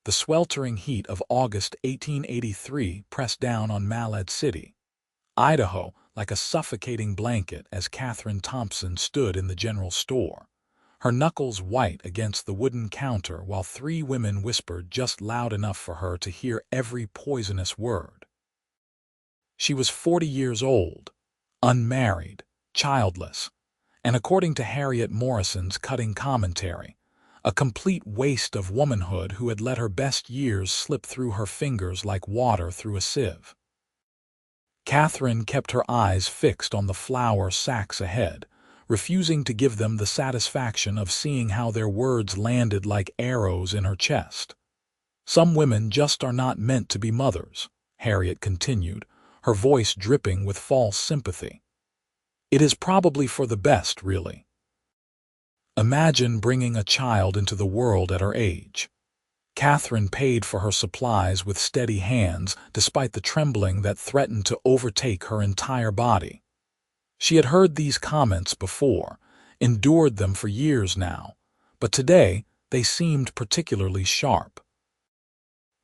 The sweltering heat of August 1883 pressed down on Malad City, Idaho, like a suffocating blanket as Katherine Thompson stood in the general store, her knuckles white against the wooden counter while three women whispered just loud enough for her to hear every poisonous word. She was 40 years old, unmarried, childless, and according to Harriet Morrison's cutting commentary, a complete waste of womanhood who had let her best years slip through her fingers like water through a sieve. Katherine kept her eyes fixed on the flour sacks ahead, refusing to give them the satisfaction of seeing how their words landed like arrows in her chest. "Some women just are not meant to be mothers," Harriet continued, her voice dripping with false sympathy. "It is probably for the best, really. Imagine bringing a child into the world at her age." Katherine paid for her supplies with steady hands, despite the trembling that threatened to overtake her entire body. She had heard these comments before, endured them for years now, but today they seemed particularly sharp.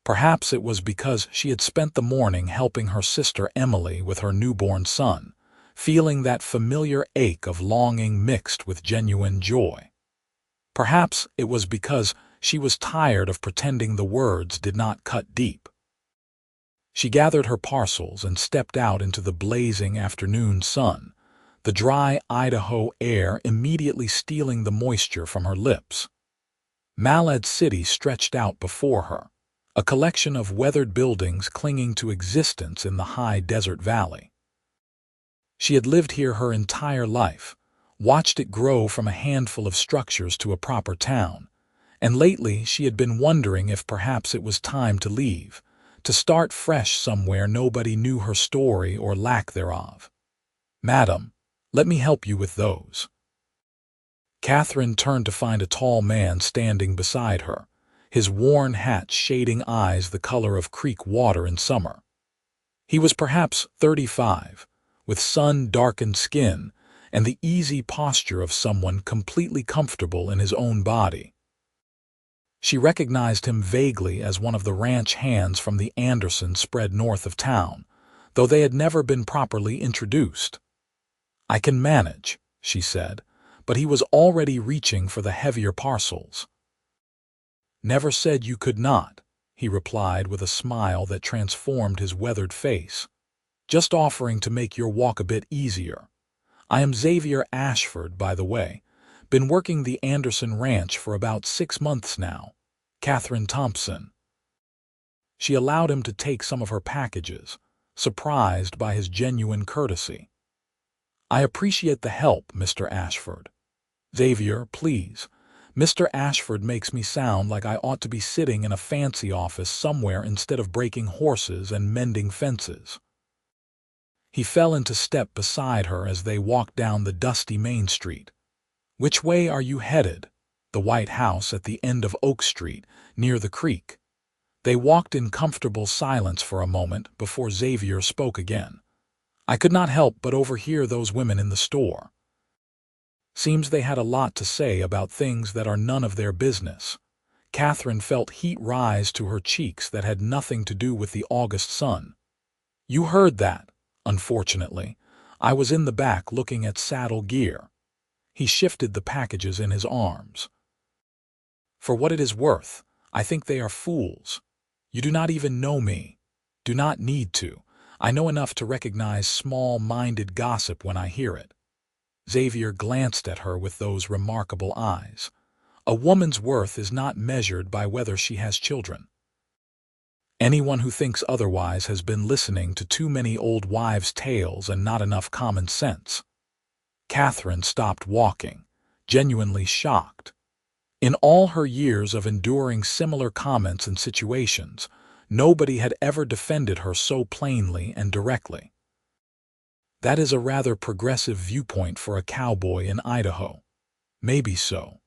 Perhaps it was because she had spent the morning helping her sister Emily with her newborn son, feeling that familiar ache of longing mixed with genuine joy. Perhaps it was because she was tired of pretending the words did not cut deep. She gathered her parcels and stepped out into the blazing afternoon sun, the dry Idaho air immediately stealing the moisture from her lips. Malad City stretched out before her, a collection of weathered buildings clinging to existence in the high desert valley. She had lived here her entire life, watched it grow from a handful of structures to a proper town, and lately she had been wondering if perhaps it was time to leave, to start fresh somewhere nobody knew her story or lack thereof. "Madam, let me help you with those." Katherine turned to find a tall man standing beside her, his worn hat shading eyes the color of creek water in summer. He was perhaps 35, with sun-darkened skin and the easy posture of someone completely comfortable in his own body. She recognized him vaguely as one of the ranch hands from the Anderson spread north of town, though they had never been properly introduced. "I can manage," she said, but he was already reaching for the heavier parcels. "Never said you could not," he replied with a smile that transformed his weathered face. "Just offering to make your walk a bit easier. I am Xavier Ashford, by the way. Been working the Anderson ranch for about 6 months now. Katherine Thompson." She allowed him to take some of her packages, surprised by his genuine courtesy. "I appreciate the help, Mr. Ashford." "Xavier, please. Mr. Ashford makes me sound like I ought to be sitting in a fancy office somewhere instead of breaking horses and mending fences." He fell into step beside her as they walked down the dusty Main Street. "Which way are you headed?" "The White House at the end of Oak Street, near the creek." They walked in comfortable silence for a moment before Xavier spoke again. "I could not help but overhear those women in the store. Seems they had a lot to say about things that are none of their business." Katherine felt heat rise to her cheeks that had nothing to do with the August sun. "You heard that, unfortunately. I was in the back looking at saddle gear." He shifted the packages in his arms. "For what it is worth, I think they are fools. You do not even know me. Do not need to. I know enough to recognize small-minded gossip when I hear it." Xavier glanced at her with those remarkable eyes. "A woman's worth is not measured by whether she has children. Anyone who thinks otherwise has been listening to too many old wives' tales and not enough common sense." Katherine stopped walking, genuinely shocked. In all her years of enduring similar comments and situations, nobody had ever defended her so plainly and directly. "That is a rather progressive viewpoint for a cowboy in Idaho." "Maybe so.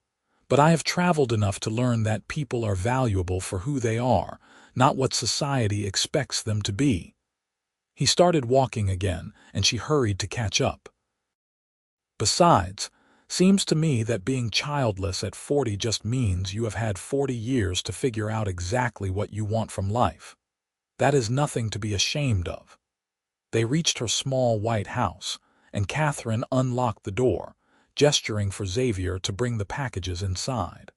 But I have traveled enough to learn that people are valuable for who they are, not what society expects them to be." He started walking again, and she hurried to catch up. "Besides, Seems to me that being childless at 40 just means you have had 40 years to figure out exactly what you want from life. That is nothing to be ashamed of. They reached her small white house, and Katherine unlocked the door, gesturing for Xavier to bring the packages inside.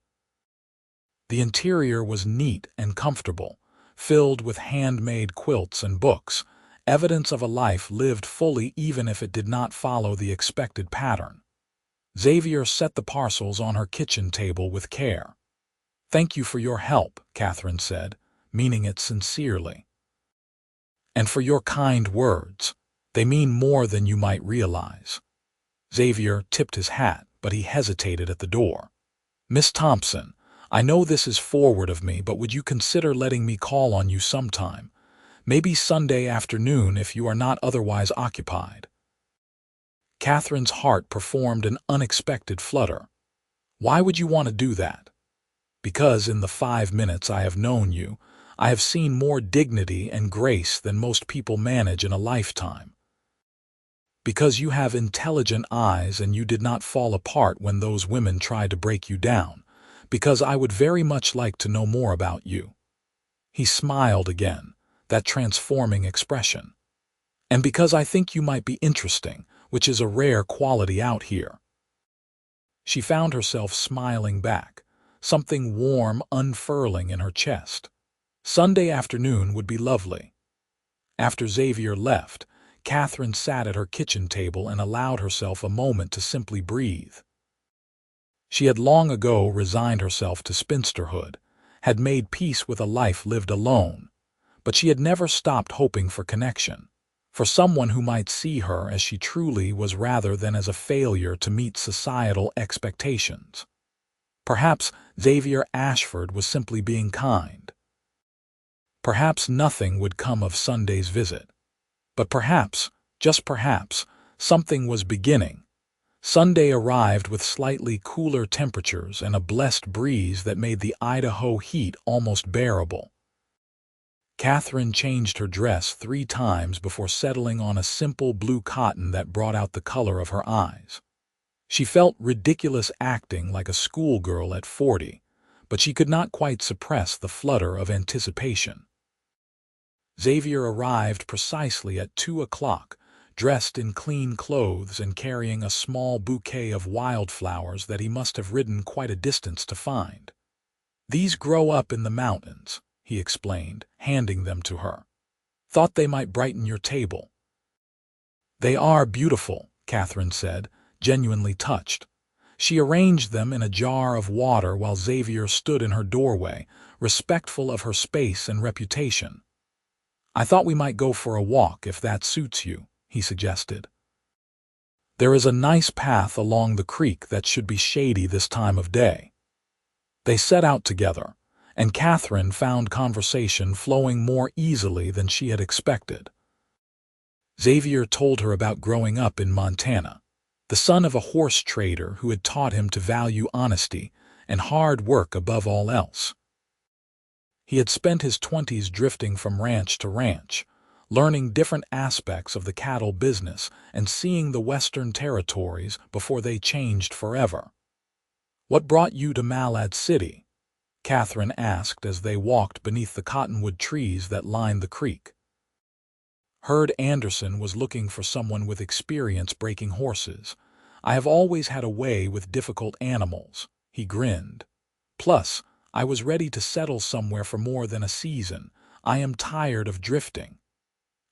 The interior was neat and comfortable, filled with handmade quilts and books, evidence of a life lived fully even if it did not follow the expected pattern. Xavier set the parcels on her kitchen table with care. "Thank you for your help," Katherine said, meaning it sincerely. "And for your kind words. They mean more than you might realize." Xavier tipped his hat, but he hesitated at the door. "Miss Thompson, I know this is forward of me, but would you consider letting me call on you sometime? Maybe Sunday afternoon if you are not otherwise occupied." Katherine's heart performed an unexpected flutter. "Why would you want to do that?" "Because in the 5 minutes I have known you, I have seen more dignity and grace than most people manage in a lifetime. Because you have intelligent eyes and you did not fall apart when those women tried to break you down. Because I would very much like to know more about you." He smiled again, that transforming expression. "And because I think you might be interesting, which is a rare quality out here." She found herself smiling back, something warm unfurling in her chest. Sunday afternoon would be lovely. After Xavier left, Katherine sat at her kitchen table and allowed herself a moment to simply breathe. She had long ago resigned herself to spinsterhood, had made peace with a life lived alone, but she had never stopped hoping for connection, for someone who might see her as she truly was rather than as a failure to meet societal expectations. Perhaps Xavier Ashford was simply being kind. Perhaps nothing would come of Sunday's visit. But perhaps, just perhaps, something was beginning. Sunday arrived with slightly cooler temperatures and a blessed breeze that made the Idaho heat almost bearable. Katherine changed her dress 3 times before settling on a simple blue cotton that brought out the color of her eyes. She felt ridiculous acting like a schoolgirl at 40, but she could not quite suppress the flutter of anticipation. Xavier arrived precisely at 2 o'clock, dressed in clean clothes and carrying a small bouquet of wildflowers that he must have ridden quite a distance to find. "These grow up in the mountains," he explained, handing them to her. "Thought they might brighten your table." "They are beautiful," Katherine said, genuinely touched. She arranged them in a jar of water while Xavier stood in her doorway, respectful of her space and reputation. "I thought we might go for a walk if that suits you," he suggested. "There is a nice path along the creek that should be shady this time of day." They set out together, and Katherine found conversation flowing more easily than she had expected. Xavier told her about growing up in Montana, the son of a horse trader who had taught him to value honesty and hard work above all else. He had spent his 20s drifting from ranch to ranch, learning different aspects of the cattle business and seeing the Western territories before they changed forever. "What brought you to Malad City?" Katherine asked as they walked beneath the cottonwood trees that lined the creek. Herd Anderson was looking for someone with experience breaking horses. "I have always had a way with difficult animals," he grinned. "Plus, I was ready to settle somewhere for more than a season. I am tired of drifting."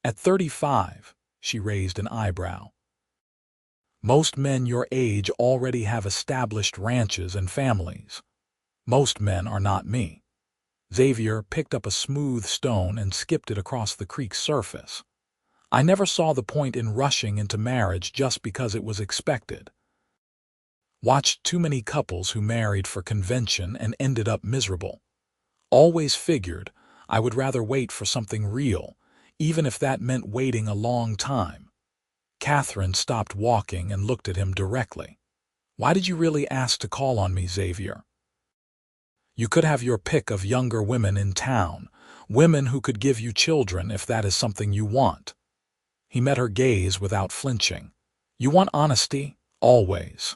"At 35, she raised an eyebrow. "Most men your age already have established ranches and families." "Most men are not me." Xavier picked up a smooth stone and skipped it across the creek's surface. "I never saw the point in rushing into marriage just because it was expected. Watched too many couples who married for convention and ended up miserable. Always figured I would rather wait for something real, even if that meant waiting a long time." Katherine stopped walking and looked at him directly. "Why did you really ask to call on me, Xavier? You could have your pick of younger women in town, women who could give you children if that is something you want." He met her gaze without flinching. "You want honesty? Always."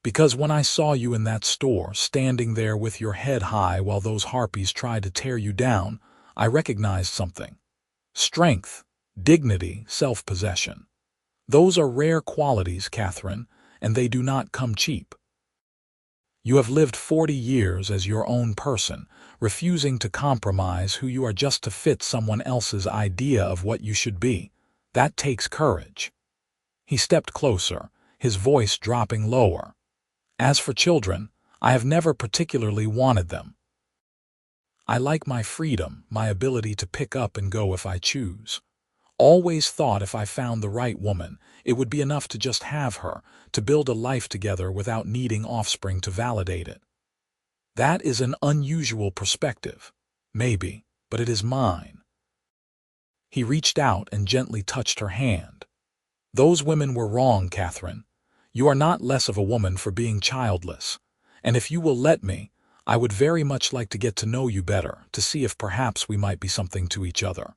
Because when I saw you in that store, standing there with your head high while those harpies tried to tear you down, I recognized something. Strength, dignity, self-possession. Those are rare qualities, Katherine, and they do not come cheap. You have lived 40 years as your own person, refusing to compromise who you are just to fit someone else's idea of what you should be. That takes courage. He stepped closer, his voice dropping lower. As for children, I have never particularly wanted them. I like my freedom, my ability to pick up and go if I choose. Always thought if I found the right woman, it would be enough to just have her, to build a life together without needing offspring to validate it. That is an unusual perspective. Maybe, but it is mine. He reached out and gently touched her hand. Those women were wrong, Katherine. You are not less of a woman for being childless. And if you will let me, I would very much like to get to know you better, to see if perhaps we might be something to each other.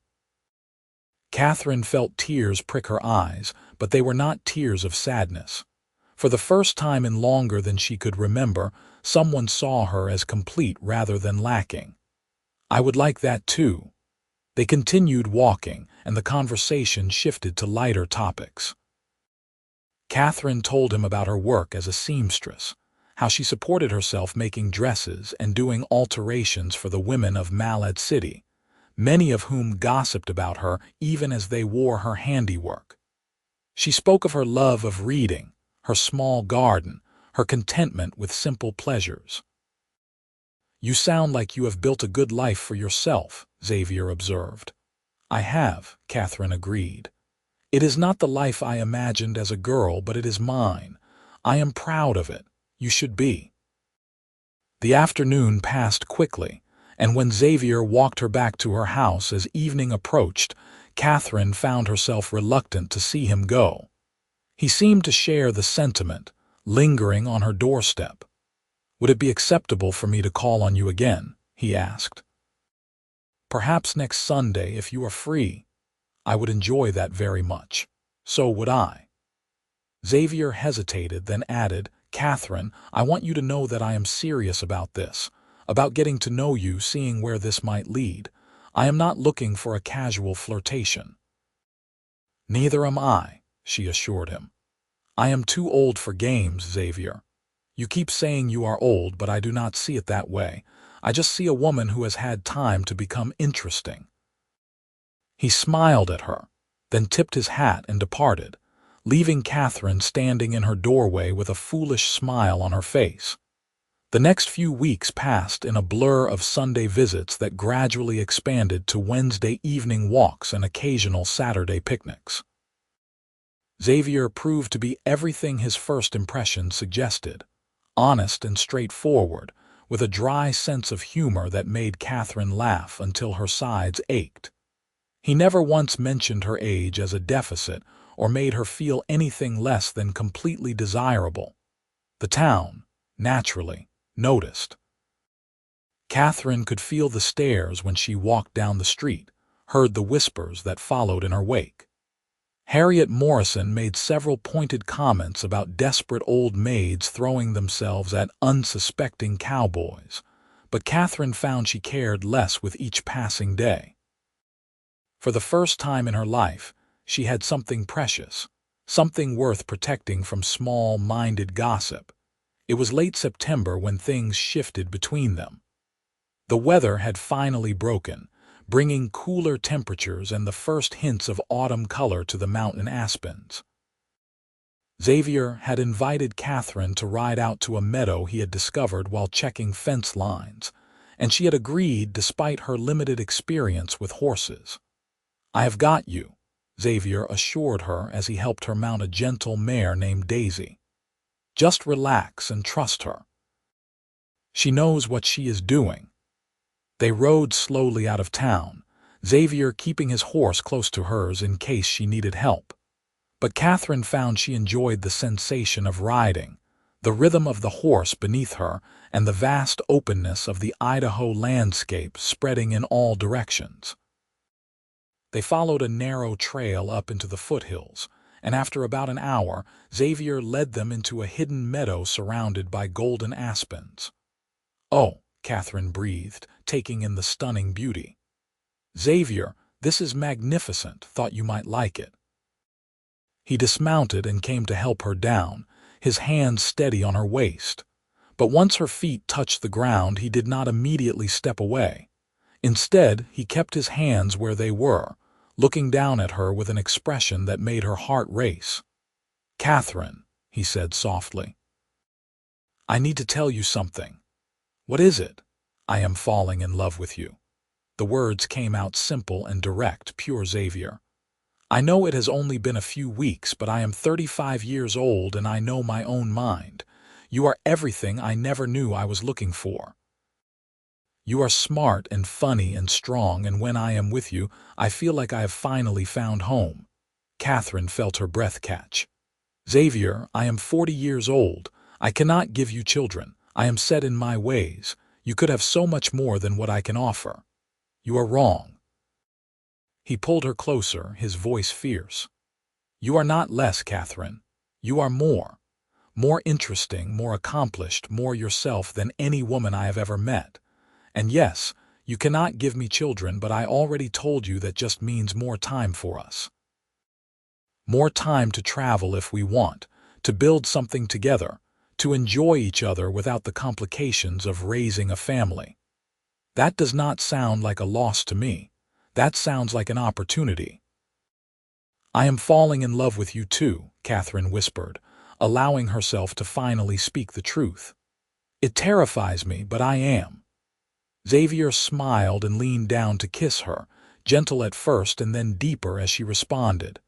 Katherine felt tears prick her eyes, but they were not tears of sadness. For the first time in longer than she could remember, someone saw her as complete rather than lacking. I would like that too. They continued walking, and the conversation shifted to lighter topics. Katherine told him about her work as a seamstress, how she supported herself making dresses and doing alterations for the women of Malad City, many of whom gossiped about her even as they wore her handiwork. She spoke of her love of reading, her small garden, her contentment with simple pleasures. You sound like you have built a good life for yourself, Xavier observed. I have, Katherine agreed. It is not the life I imagined as a girl, but it is mine. I am proud of it. You should be. The afternoon passed quickly, and when Xavier walked her back to her house as evening approached, Katherine found herself reluctant to see him go. He seemed to share the sentiment, lingering on her doorstep. Would it be acceptable for me to call on you again? He asked. Perhaps next Sunday, if you are free. I would enjoy that very much. So would I. Xavier hesitated, then added, Katherine, I want you to know that I am serious about this, about getting to know you, seeing where this might lead. I am not looking for a casual flirtation. Neither am I, she assured him. I am too old for games, Xavier. You keep saying you are old, but I do not see it that way. I just see a woman who has had time to become interesting. He smiled at her, then tipped his hat and departed, leaving Katherine standing in her doorway with a foolish smile on her face. The next few weeks passed in a blur of Sunday visits that gradually expanded to Wednesday evening walks and occasional Saturday picnics. Xavier proved to be everything his first impression suggested, honest and straightforward, with a dry sense of humor that made Katherine laugh until her sides ached. He never once mentioned her age as a deficit or made her feel anything less than completely desirable. The town, naturally, noticed. Katherine could feel the stares when she walked down the street, heard the whispers that followed in her wake. Harriet Morrison made several pointed comments about desperate old maids throwing themselves at unsuspecting cowboys, but Katherine found she cared less with each passing day. For the first time in her life, she had something precious, something worth protecting from small-minded gossip. It was late September when things shifted between them. The weather had finally broken, bringing cooler temperatures and the first hints of autumn color to the mountain aspens. Xavier had invited Katherine to ride out to a meadow he had discovered while checking fence lines, and she had agreed despite her limited experience with horses. I have got you, Xavier assured her as he helped her mount a gentle mare named Daisy. Just relax and trust her. She knows what she is doing. They rode slowly out of town, Xavier keeping his horse close to hers in case she needed help. But Katherine found she enjoyed the sensation of riding, the rhythm of the horse beneath her, and the vast openness of the Idaho landscape spreading in all directions. They followed a narrow trail up into the foothills, and after about an hour, Xavier led them into a hidden meadow surrounded by golden aspens. "Oh," Katherine breathed, taking in the stunning beauty. "Xavier, this is magnificent. Thought you might like it." He dismounted and came to help her down, his hands steady on her waist. But once her feet touched the ground, he did not immediately step away. Instead, he kept his hands where they were, looking down at her with an expression that made her heart race. "Katherine," he said softly, "I need to tell you something." "What is it?" "I am falling in love with you." The words came out simple and direct, pure Xavier. "I know it has only been a few weeks, but I am 35 years old and I know my own mind. You are everything I never knew I was looking for. You are smart and funny and strong, and when I am with you, I feel like I have finally found home." Katherine felt her breath catch. "Xavier, I am 40 years old. I cannot give you children. I am set in my ways. You could have so much more than what I can offer." "You are wrong." He pulled her closer, his voice fierce. "You are not less, Katherine. You are more. More interesting, more accomplished, more yourself than any woman I have ever met. And yes, you cannot give me children, but I already told you that just means more time for us. More time to travel if we want, to build something together, to enjoy each other without the complications of raising a family. That does not sound like a loss to me. That sounds like an opportunity." "I am falling in love with you too," Katherine whispered, allowing herself to finally speak the truth. "It terrifies me, but I am." Xavier smiled and leaned down to kiss her, gentle at first and then deeper as she responded.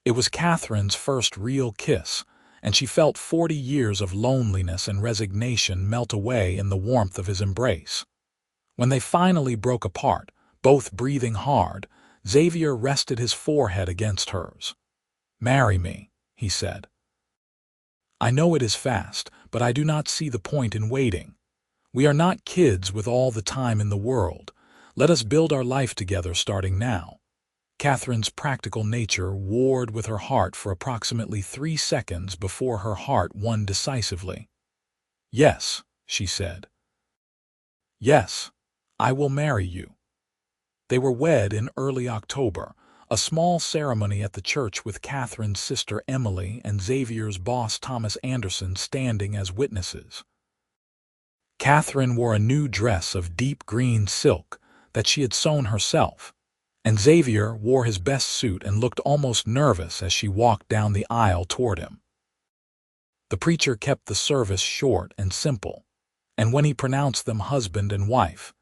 It was Katherine's first real kiss, and she felt 40 years of loneliness and resignation melt away in the warmth of his embrace. When they finally broke apart, both breathing hard, Xavier rested his forehead against hers. "Marry me," he said. "I know it is fast, but I do not see the point in waiting. We are not kids with all the time in the world. Let us build our life together starting now." Katherine's practical nature warred with her heart for approximately 3 seconds before her heart won decisively. "Yes," she said. "Yes, I will marry you." They were wed in early October, a small ceremony at the church with Katherine's sister Emily and Xavier's boss Thomas Anderson standing as witnesses. Katherine wore a new dress of deep green silk that she had sewn herself, and Xavier wore his best suit and looked almost nervous as she walked down the aisle toward him. The preacher kept the service short and simple, and when he pronounced them husband and wife,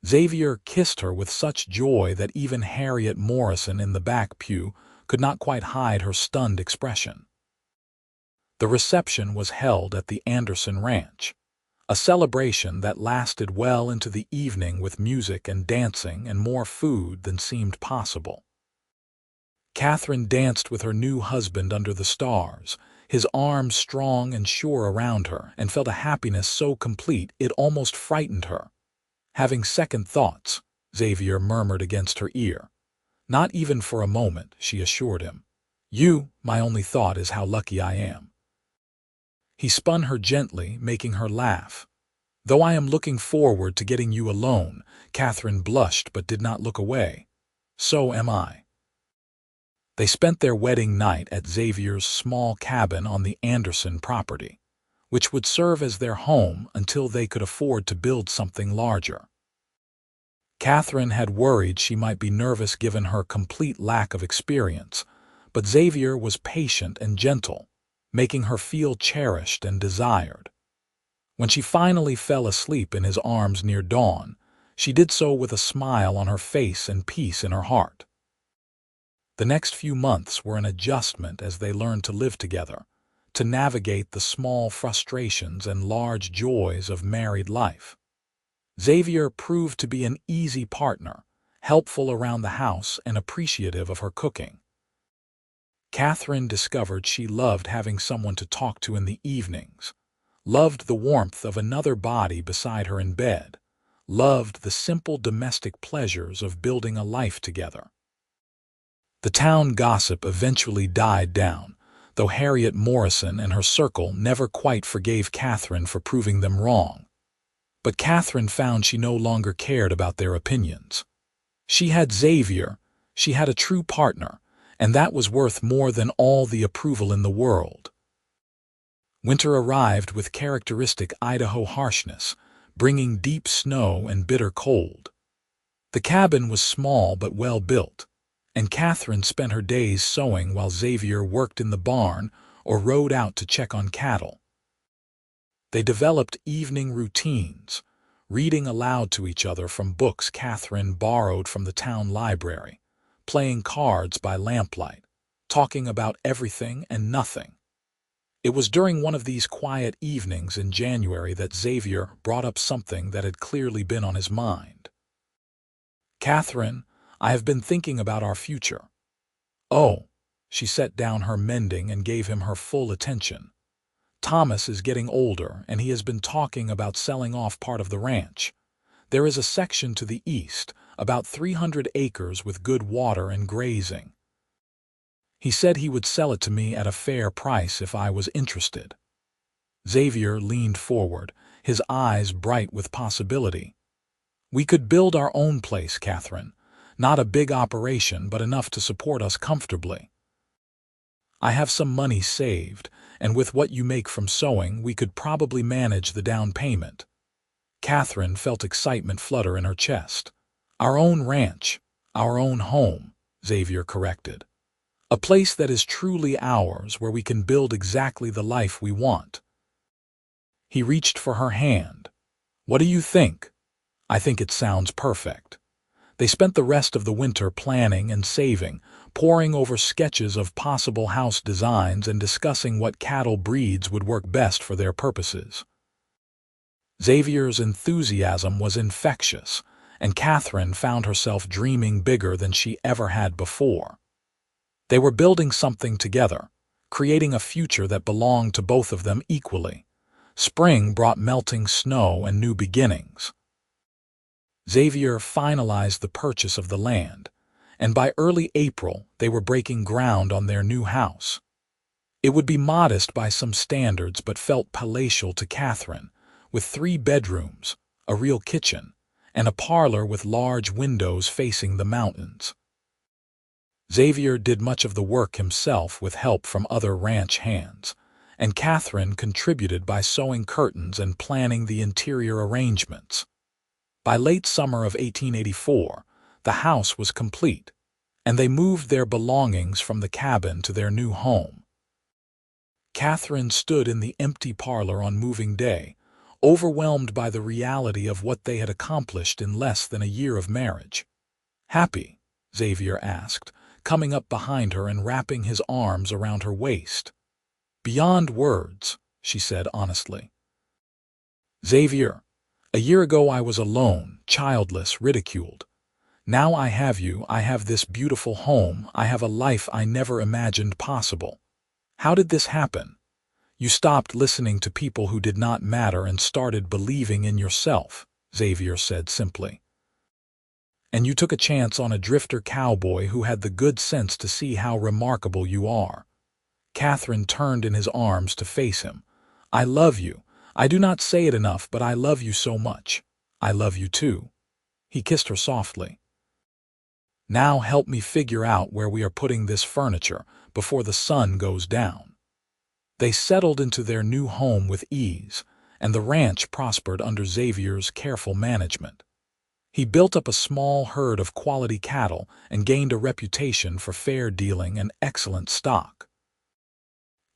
Xavier kissed her with such joy that even Harriet Morrison in the back pew could not quite hide her stunned expression. The reception was held at the Anderson Ranch, a celebration that lasted well into the evening with music and dancing and more food than seemed possible. Katherine danced with her new husband under the stars, his arms strong and sure around her, and felt a happiness so complete it almost frightened her. "Having second thoughts," Xavier murmured against her ear. "Not even for a moment," she assured him. My only thought is how lucky I am." He spun her gently, making her laugh. "Though I am looking forward to getting you alone," Katherine blushed but did not look away. "So am I." They spent their wedding night at Xavier's small cabin on the Anderson property, which would serve as their home until they could afford to build something larger. Katherine had worried she might be nervous given her complete lack of experience, but Xavier was patient and gentle, making her feel cherished and desired. When she finally fell asleep in his arms near dawn, she did so with a smile on her face and peace in her heart. The next few months were an adjustment as they learned to live together, to navigate the small frustrations and large joys of married life. Xavier proved to be an easy partner, helpful around the house and appreciative of her cooking. Katherine discovered she loved having someone to talk to in the evenings, loved the warmth of another body beside her in bed, loved the simple domestic pleasures of building a life together. The town gossip eventually died down, though Harriet Morrison and her circle never quite forgave Katherine for proving them wrong. But Katherine found she no longer cared about their opinions. She had Xavier, she had a true partner, and that was worth more than all the approval in the world. Winter arrived with characteristic Idaho harshness, bringing deep snow and bitter cold. The cabin was small but well built, and Katherine spent her days sewing while Xavier worked in the barn or rode out to check on cattle. They developed evening routines, reading aloud to each other from books Katherine borrowed from the town library, playing cards by lamplight, talking about everything and nothing. It was during one of these quiet evenings in January that Xavier brought up something that had clearly been on his mind. "Katherine, I have been thinking about our future." "Oh." She set down her mending and gave him her full attention. "Thomas is getting older, and he has been talking about selling off part of the ranch. There is a section to the east, about 300 acres with good water and grazing. He said he would sell it to me at a fair price if I was interested." Xavier leaned forward, his eyes bright with possibility. "We could build our own place, Katherine. Not a big operation, but enough to support us comfortably. I have some money saved, and with what you make from sewing, we could probably manage the down payment." Katherine felt excitement flutter in her chest. "Our own ranch, our own home," Xavier corrected. "A place that is truly ours, where we can build exactly the life we want." He reached for her hand. "What do you think?" "I think it sounds perfect." They spent the rest of the winter planning and saving, poring over sketches of possible house designs and discussing what cattle breeds would work best for their purposes. Xavier's enthusiasm was infectious, and Katherine found herself dreaming bigger than she ever had before. They were building something together, creating a future that belonged to both of them equally. Spring brought melting snow and new beginnings. Xavier finalized the purchase of the land, and by early April they were breaking ground on their new house. It would be modest by some standards but felt palatial to Katherine, with 3 bedrooms, a real kitchen, and a parlor with large windows facing the mountains. Xavier did much of the work himself with help from other ranch hands, and Katherine contributed by sewing curtains and planning the interior arrangements. By late summer of 1884, the house was complete, and they moved their belongings from the cabin to their new home. Katherine stood in the empty parlor on moving day, overwhelmed by the reality of what they had accomplished in less than a year of marriage. "Happy?" Xavier asked, coming up behind her and wrapping his arms around her waist. "Beyond words," she said honestly. "Xavier, a year ago I was alone, childless, ridiculed. Now I have you, I have this beautiful home, I have a life I never imagined possible. How did this happen? You stopped listening to people who did not matter and started believing in yourself," Xavier said simply. "And you took a chance on a drifter cowboy who had the good sense to see how remarkable you are." Katherine turned in his arms to face him. "I love you. I do not say it enough, but I love you so much. I love you too." He kissed her softly. "Now help me figure out where we are putting this furniture before the sun goes down." They settled into their new home with ease, and the ranch prospered under Xavier's careful management. He built up a small herd of quality cattle and gained a reputation for fair dealing and excellent stock.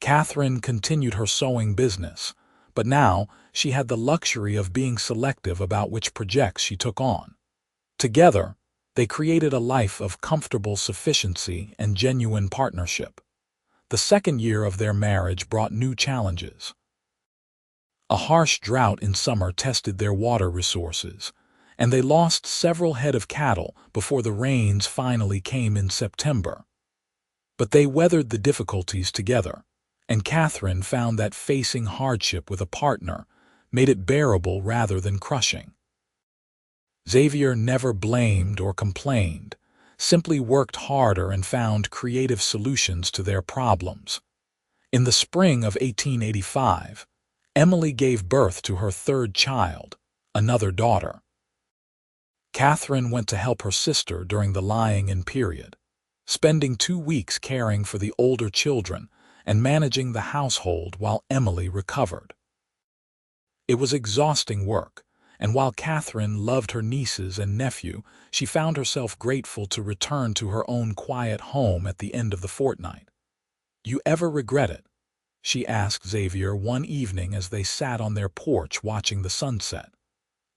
Katherine continued her sewing business, but now she had the luxury of being selective about which projects she took on. Together, they created a life of comfortable sufficiency and genuine partnership. The second year of their marriage brought new challenges. A harsh drought in summer tested their water resources, and they lost several head of cattle before the rains finally came in September. But they weathered the difficulties together, and Katherine found that facing hardship with a partner made it bearable rather than crushing. Xavier never blamed or complained, simply worked harder and found creative solutions to their problems. In the spring of 1885, Emily gave birth to her third child, another daughter. Katherine went to help her sister during the lying-in period, spending 2 weeks caring for the older children and managing the household while Emily recovered. It was exhausting work, and while Katherine loved her nieces and nephew, she found herself grateful to return to her own quiet home at the end of the fortnight. "You ever regret it?" she asked Xavier one evening as they sat on their porch watching the sunset.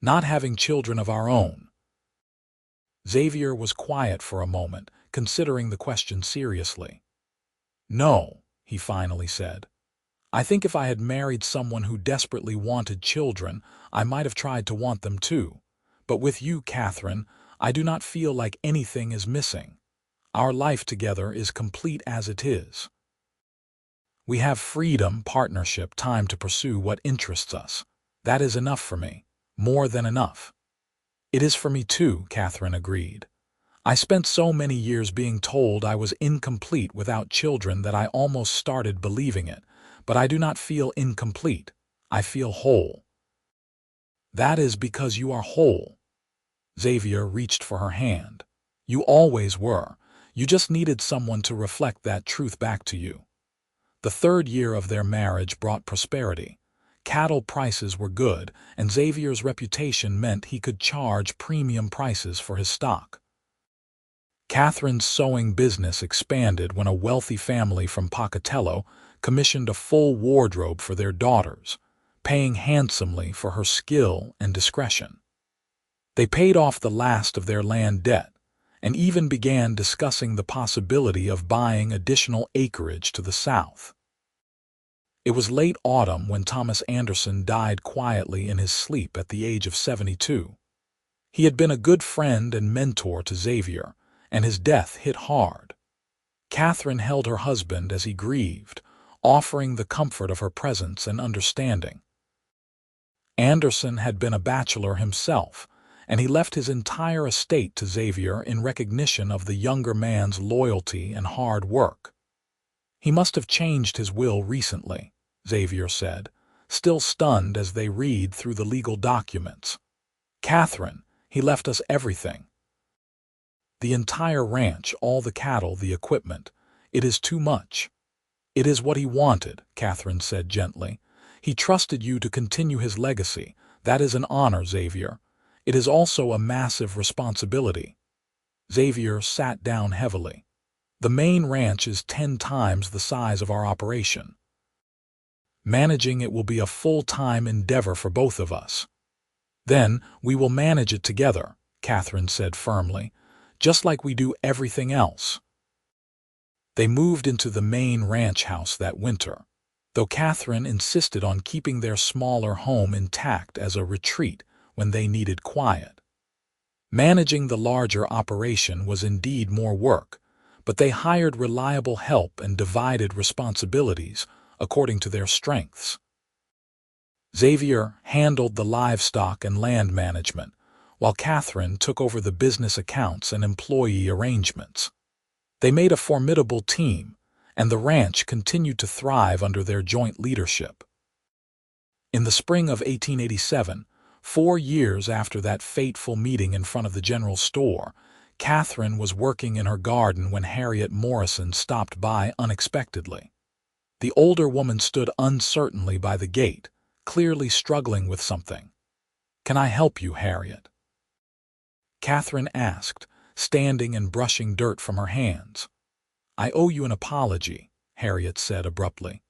"Not having children of our own." Xavier was quiet for a moment, considering the question seriously. "No," he finally said. "I think if I had married someone who desperately wanted children, I might have tried to want them too. But with you, Katherine, I do not feel like anything is missing. Our life together is complete as it is. We have freedom, partnership, time to pursue what interests us. That is enough for me. More than enough." "It is for me too," Katherine agreed. "I spent so many years being told I was incomplete without children that I almost started believing it, but I do not feel incomplete. I feel whole." "That is because you are whole." Xavier reached for her hand. "You always were. You just needed someone to reflect that truth back to you." The third year of their marriage brought prosperity. Cattle prices were good, and Xavier's reputation meant he could charge premium prices for his stock. Katherine's sewing business expanded when a wealthy family from Pocatello commissioned a full wardrobe for their daughters, paying handsomely for her skill and discretion. They paid off the last of their land debt, and even began discussing the possibility of buying additional acreage to the south. It was late autumn when Thomas Anderson died quietly in his sleep at the age of 72. He had been a good friend and mentor to Xavier, and his death hit hard. Katherine held her husband as he grieved, offering the comfort of her presence and understanding. Anderson had been a bachelor himself, and he left his entire estate to Xavier in recognition of the younger man's loyalty and hard work. "He must have changed his will recently," Xavier said, still stunned as they read through the legal documents. "Katherine, he left us everything. The entire ranch, all the cattle, the equipment. It is too much." "It is what he wanted," Katherine said gently. "He trusted you to continue his legacy. That is an honor, Xavier. It is also a massive responsibility." Xavier sat down heavily. "The main ranch is 10 times the size of our operation. Managing it will be a full-time endeavor for both of us." "Then we will manage it together," Katherine said firmly, "just like we do everything else." They moved into the main ranch house that winter, though Katherine insisted on keeping their smaller home intact as a retreat when they needed quiet. Managing the larger operation was indeed more work, but they hired reliable help and divided responsibilities according to their strengths. Xavier handled the livestock and land management, while Katherine took over the business accounts and employee arrangements. They made a formidable team, and the ranch continued to thrive under their joint leadership. In the spring of 1887, 4 years after that fateful meeting in front of the general store, Katherine was working in her garden when Harriet Morrison stopped by unexpectedly. The older woman stood uncertainly by the gate, clearly struggling with something. "Can I help you, Harriet?" Katherine asked, standing and brushing dirt from her hands. "I owe you an apology," Harriet said abruptly,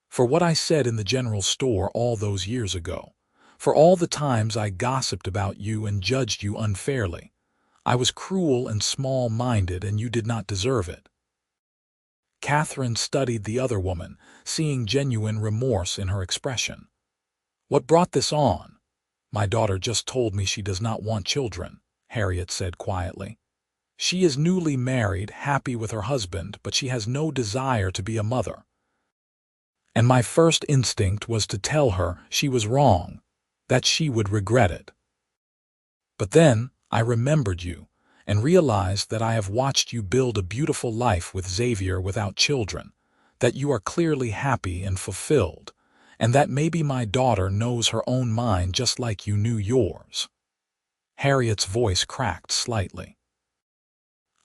"for what I said in the general store all those years ago, for all the times I gossiped about you and judged you unfairly. I was cruel and small-minded, and you did not deserve it." Katherine studied the other woman, seeing genuine remorse in her expression. "What brought this on?" "My daughter just told me she does not want children," Harriet said quietly. "She is newly married, happy with her husband, but she has no desire to be a mother. And my first instinct was to tell her she was wrong, that she would regret it. But then I remembered you, and realize that I have watched you build a beautiful life with Xavier without children, that you are clearly happy and fulfilled, and that maybe my daughter knows her own mind just like you knew yours." Harriet's voice cracked slightly.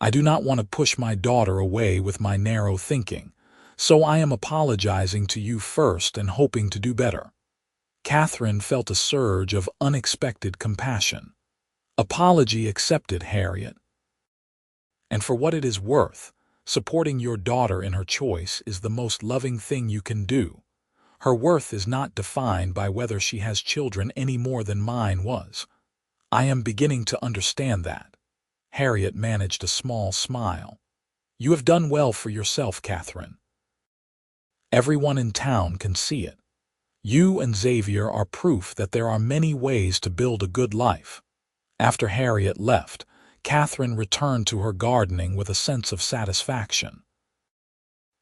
"I do not want to push my daughter away with my narrow thinking, so I am apologizing to you first and hoping to do better." Katherine felt a surge of unexpected compassion. "Apology accepted, Harriet. And for what it is worth, supporting your daughter in her choice is the most loving thing you can do. Her worth is not defined by whether she has children any more than mine was. I am beginning to understand that." Harriet managed a small smile. "You have done well for yourself, Katherine. Everyone in town can see it. You and Xavier are proof that there are many ways to build a good life." After Harriet left, Katherine returned to her gardening with a sense of satisfaction.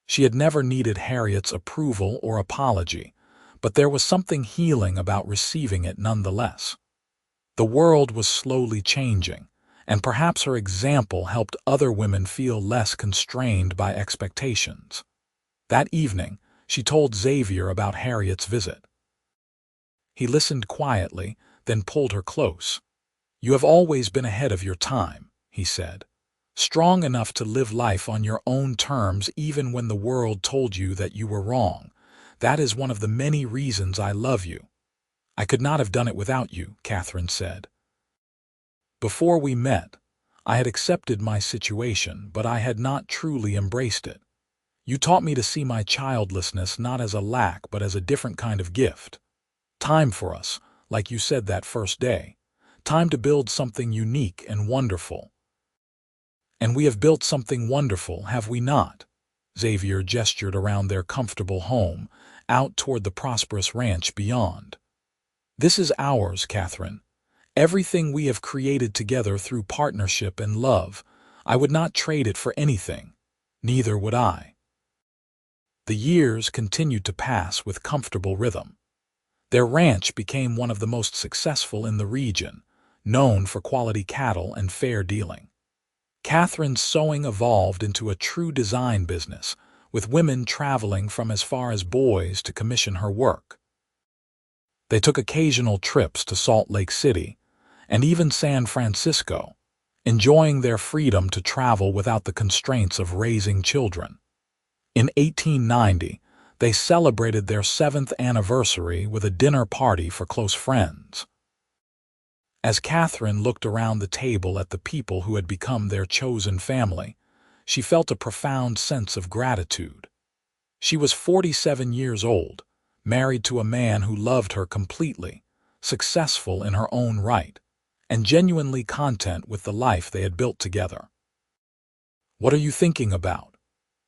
She had never needed Harriet's approval or apology, but there was something healing about receiving it nonetheless. The world was slowly changing, and perhaps her example helped other women feel less constrained by expectations. That evening, she told Xavier about Harriet's visit. He listened quietly, then pulled her close. "You have always been ahead of your time," he said. "Strong enough to live life on your own terms even when the world told you that you were wrong. That is one of the many reasons I love you." "I could not have done it without you," Katherine said. "Before we met, I had accepted my situation, but I had not truly embraced it. You taught me to see my childlessness not as a lack but as a different kind of gift. Time for us, like you said that first day. Time to build something unique and wonderful." "And we have built something wonderful, have we not?" Xavier gestured around their comfortable home, out toward the prosperous ranch beyond. "This is ours, Katherine. Everything we have created together through partnership and love. I would not trade it for anything. Neither would I." The years continued to pass with comfortable rhythm. Their ranch became one of the most successful in the region, known for quality cattle and fair dealing. Katherine's sewing evolved into a true design business, with women traveling from as far as Boise to commission her work. They took occasional trips to Salt Lake City, and even San Francisco, enjoying their freedom to travel without the constraints of raising children. In 1890, they celebrated their 7th anniversary with a dinner party for close friends. As Katherine looked around the table at the people who had become their chosen family, she felt a profound sense of gratitude. She was 47 years old, married to a man who loved her completely, successful in her own right, and genuinely content with the life they had built together. "What are you thinking about?"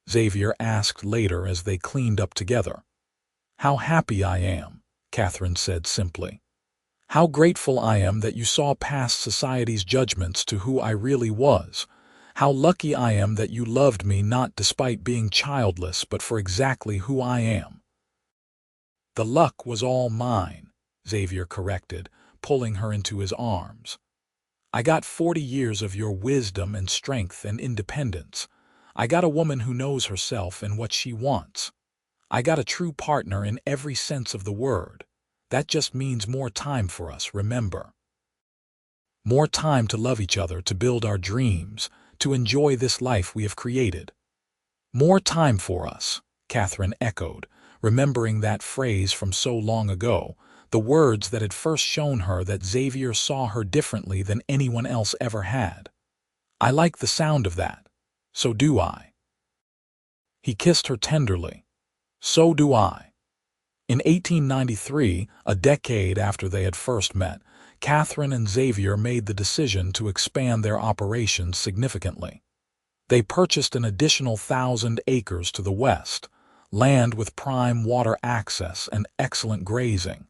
Xavier asked later as they cleaned up together. "How happy I am," Katherine said simply. "How grateful I am that you saw past society's judgments to who I really was. How lucky I am that you loved me not despite being childless but for exactly who I am." "The luck was all mine," Xavier corrected, pulling her into his arms. "I got 40 years of your wisdom and strength and independence. I got a woman who knows herself and what she wants. I got a true partner in every sense of the word. That just means more time for us, remember. More time to love each other, to build our dreams, to enjoy this life we have created." "More time for us," Katherine echoed, remembering that phrase from so long ago, the words that had first shown her that Xavier saw her differently than anyone else ever had. "I like the sound of that. So do I." He kissed her tenderly. "So do I." In 1893, a decade after they had first met, Katherine and Xavier made the decision to expand their operations significantly. They purchased an additional 1,000 acres to the west, land with prime water access and excellent grazing.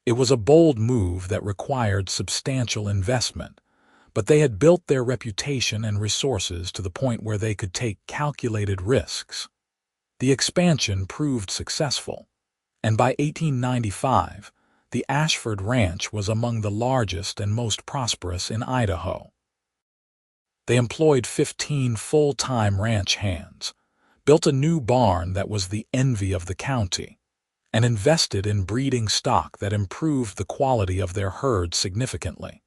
It was a bold move that required substantial investment, but they had built their reputation and resources to the point where they could take calculated risks. The expansion proved successful, and by 1895, the Ashford Ranch was among the largest and most prosperous in Idaho. They employed 15 full-time ranch hands, built a new barn that was the envy of the county, and invested in breeding stock that improved the quality of their herd significantly.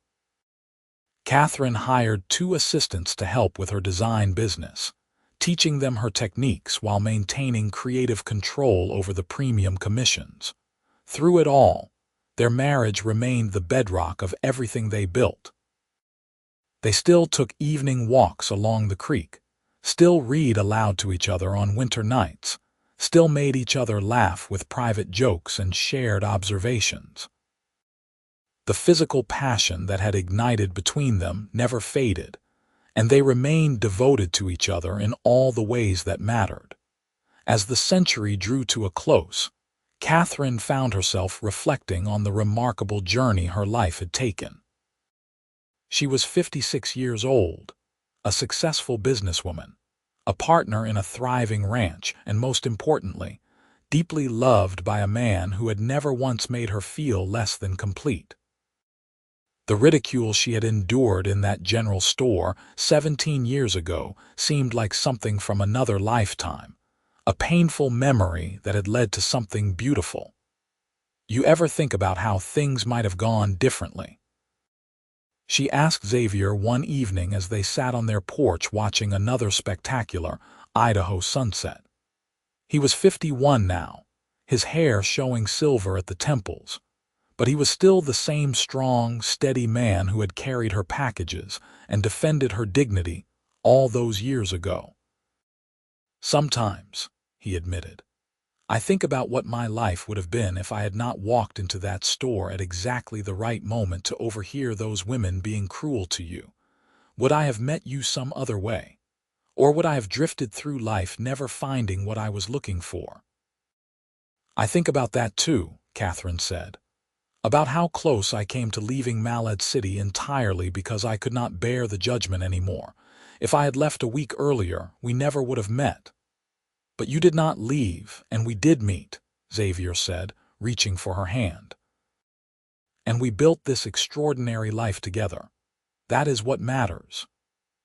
Katherine hired 2 assistants to help with her design business, teaching them her techniques while maintaining creative control over the premium commissions. Through it all, their marriage remained the bedrock of everything they built. They still took evening walks along the creek, still read aloud to each other on winter nights, still made each other laugh with private jokes and shared observations. The physical passion that had ignited between them never faded, and they remained devoted to each other in all the ways that mattered. As the century drew to a close, Katherine found herself reflecting on the remarkable journey her life had taken. She was 56 years old, a successful businesswoman, a partner in a thriving ranch, and most importantly, deeply loved by a man who had never once made her feel less than complete. The ridicule she had endured in that general store 17 years ago seemed like something from another lifetime, a painful memory that had led to something beautiful. You ever think about how things might have gone differently? She asked Xavier one evening as they sat on their porch watching another spectacular Idaho sunset. He was 51 now, his hair showing silver at the temples, but he was still the same strong, steady man who had carried her packages and defended her dignity all those years ago. "Sometimes," he admitted, "I think about what my life would have been if I had not walked into that store at exactly the right moment to overhear those women being cruel to you. Would I have met you some other way? Or would I have drifted through life never finding what I was looking for?" "I think about that too," Katherine said. "About how close I came to leaving Malad City entirely because I could not bear the judgment anymore. If I had left a week earlier, we never would have met." "But you did not leave, and we did meet," Xavier said, reaching for her hand. "And we built this extraordinary life together. That is what matters."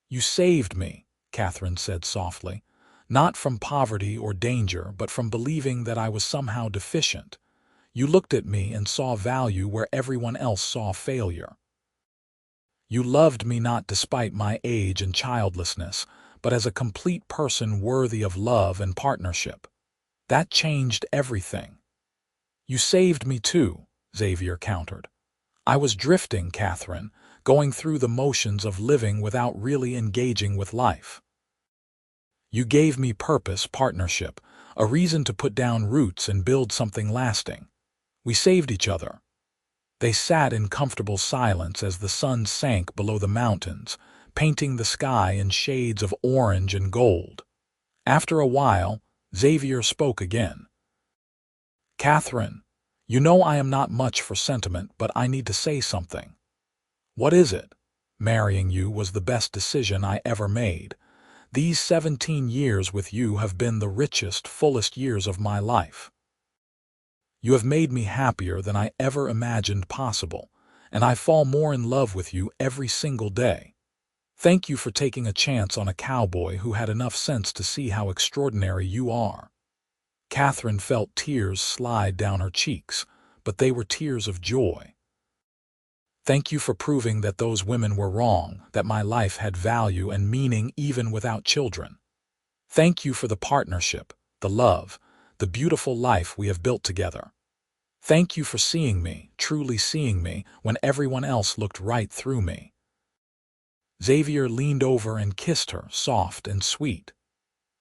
"You saved me," Katherine said softly, "not from poverty or danger, but from believing that I was somehow deficient. You looked at me and saw value where everyone else saw failure. You loved me not despite my age and childlessness, but as a complete person worthy of love and partnership. That changed everything." "You saved me too," Xavier countered. "I was drifting, Katherine, going through the motions of living without really engaging with life. You gave me purpose, partnership, a reason to put down roots and build something lasting. We saved each other." They sat in comfortable silence as the sun sank below the mountains, painting the sky in shades of orange and gold. After a while, Xavier spoke again. "Katherine, you know I am not much for sentiment, but I need to say something." "What is it?" "Marrying you was the best decision I ever made. These 17 years with you have been the richest, fullest years of my life. You have made me happier than I ever imagined possible, and I fall more in love with you every single day. Thank you for taking a chance on a cowboy who had enough sense to see how extraordinary you are." Katherine felt tears slide down her cheeks, but they were tears of joy. "Thank you for proving that those women were wrong, that my life had value and meaning even without children. Thank you for the partnership, the love, the beautiful life we have built together. Thank you for seeing me, truly seeing me, when everyone else looked right through me." Xavier leaned over and kissed her, soft and sweet.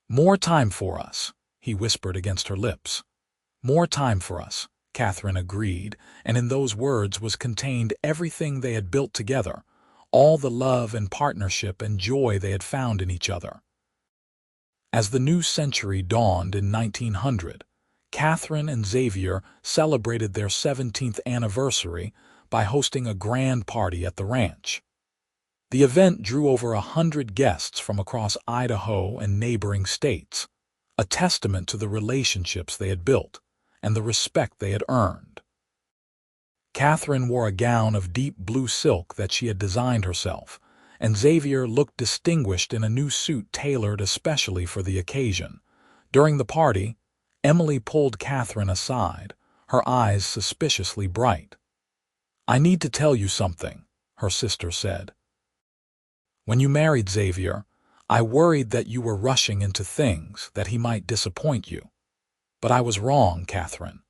"More time for us," he whispered against her lips. "More time for us," Katherine agreed, and in those words was contained everything they had built together, all the love and partnership and joy they had found in each other. As the new century dawned in 1900, Katherine and Xavier celebrated their 17th anniversary by hosting a grand party at the ranch. The event drew over 100 guests from across Idaho and neighboring states, a testament to the relationships they had built and the respect they had earned. Katherine wore a gown of deep blue silk that she had designed herself, and Xavier looked distinguished in a new suit tailored especially for the occasion. During the party, Emily pulled Katherine aside, her eyes suspiciously bright. "I need to tell you something," her sister said. "When you married Xavier, I worried that you were rushing into things, that he might disappoint you. But I was wrong, Katherine.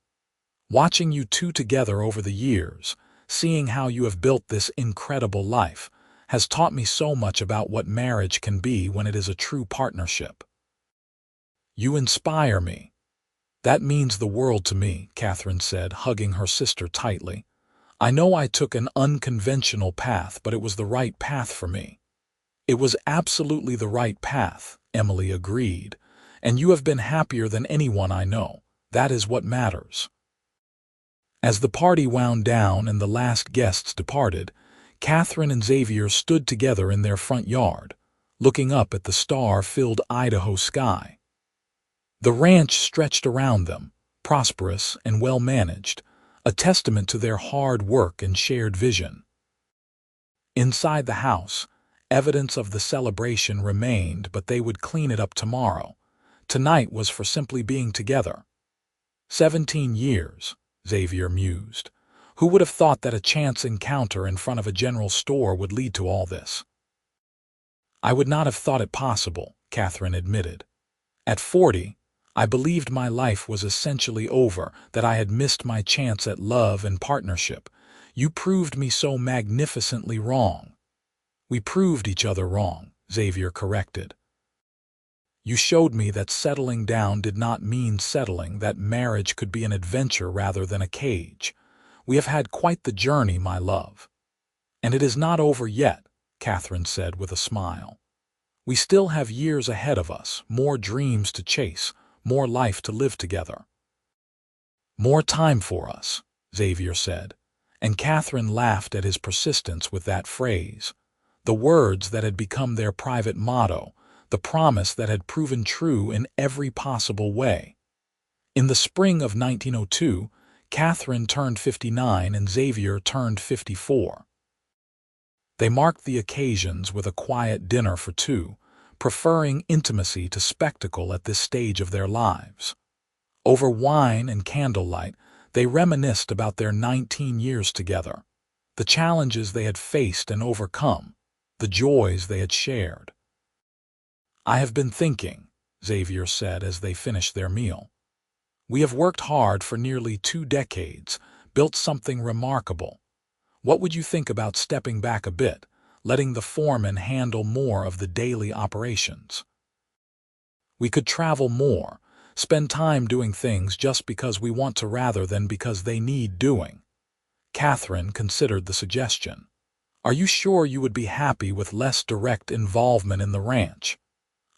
Watching you two together over the years, seeing how you have built this incredible life, has taught me so much about what marriage can be when it is a true partnership. You inspire me." "That means the world to me," Katherine said, hugging her sister tightly. "I know I took an unconventional path, but it was the right path for me." "It was absolutely the right path," Emily agreed, "and you have been happier than anyone I know. That is what matters." As the party wound down and the last guests departed, Katherine and Xavier stood together in their front yard, looking up at the star-filled Idaho sky. The ranch stretched around them, prosperous and well-managed, a testament to their hard work and shared vision. Inside the house, evidence of the celebration remained, but they would clean it up tomorrow. Tonight was for simply being together. 17 years, Xavier mused. Who would have thought that a chance encounter in front of a general store would lead to all this? "I would not have thought it possible," Katherine admitted. "At 40, I believed my life was essentially over, that I had missed my chance at love and partnership. You proved me so magnificently wrong." "We proved each other wrong," Xavier corrected. "You showed me that settling down did not mean settling, that marriage could be an adventure rather than a cage. We have had quite the journey, my love." "And it is not over yet," Katherine said with a smile. "We still have years ahead of us, more dreams to chase, more life to live together." "More time for us," Xavier said, and Katherine laughed at his persistence with that phrase. The words that had become their private motto, the promise that had proven true in every possible way. In the spring of 1902, Katherine turned 59 and Xavier turned 54. They marked the occasions with a quiet dinner for two, preferring intimacy to spectacle at this stage of their lives. Over wine and candlelight, they reminisced about their 19 years together, the challenges they had faced and overcome, the joys they had shared. "I have been thinking," Xavier said as they finished their meal. "We have worked hard for nearly 2 decades, built something remarkable. What would you think about stepping back a bit, letting the foreman handle more of the daily operations? We could travel more, spend time doing things just because we want to rather than because they need doing." Katherine considered the suggestion. "Are you sure you would be happy with less direct involvement in the ranch?"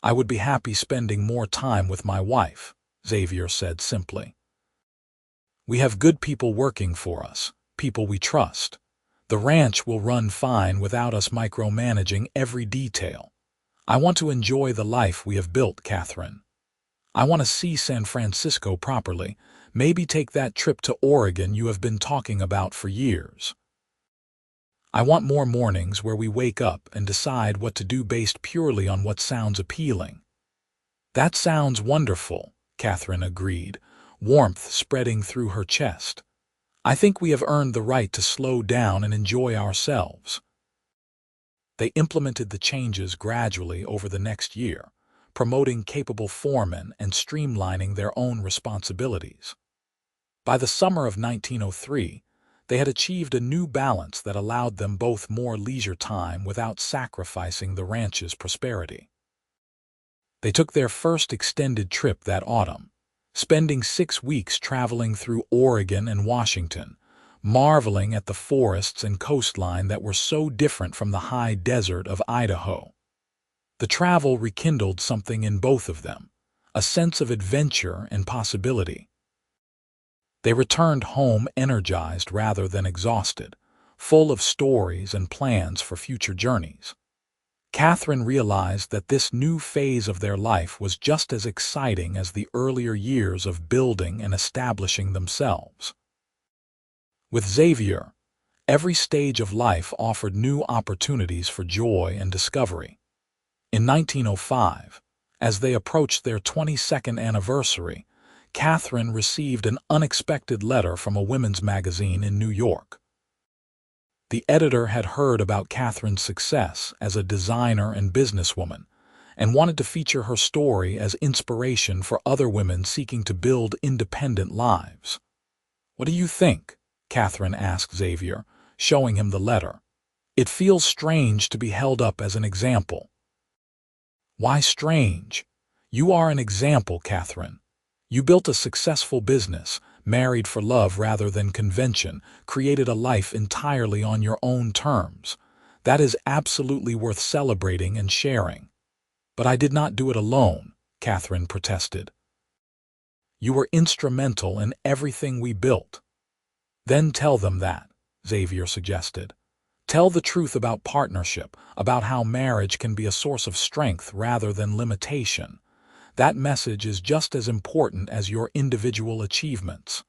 "I would be happy spending more time with my wife," Xavier said simply. "We have good people working for us, people we trust. The ranch will run fine without us micromanaging every detail. I want to enjoy the life we have built, Katherine. I want to see San Francisco properly, maybe take that trip to Oregon you have been talking about for years. I want more mornings where we wake up and decide what to do based purely on what sounds appealing." "That sounds wonderful," Katherine agreed, warmth spreading through her chest. "I think we have earned the right to slow down and enjoy ourselves." They implemented the changes gradually over the next year, promoting capable foremen and streamlining their own responsibilities. By the summer of 1903, they had achieved a new balance that allowed them both more leisure time without sacrificing the ranch's prosperity. They took their first extended trip that autumn, spending 6 weeks traveling through Oregon and Washington, marveling at the forests and coastline that were so different from the high desert of Idaho. The travel rekindled something in both of them, a sense of adventure and possibility. They returned home energized rather than exhausted, full of stories and plans for future journeys. Katherine realized that this new phase of their life was just as exciting as the earlier years of building and establishing themselves. With Xavier, Every stage of life offered new opportunities for joy and discovery. In 1905, as they approached their 22nd anniversary, Katherine received an unexpected letter from a women's magazine in New York. The editor had heard about Katherine's success as a designer and businesswoman and wanted to feature her story as inspiration for other women seeking to build independent lives. "What do you think?" Katherine asked Xavier, showing him the letter. "It feels strange to be held up as an example." "Why strange? You are an example, Katherine. You built a successful business, married for love rather than convention, created a life entirely on your own terms. That is absolutely worth celebrating and sharing." "But I did not do it alone," Katherine protested. "You were instrumental in everything we built." "Then tell them that," Xavier suggested. "Tell the truth about partnership, about how marriage can be a source of strength rather than limitation. That message is just as important as your individual achievements."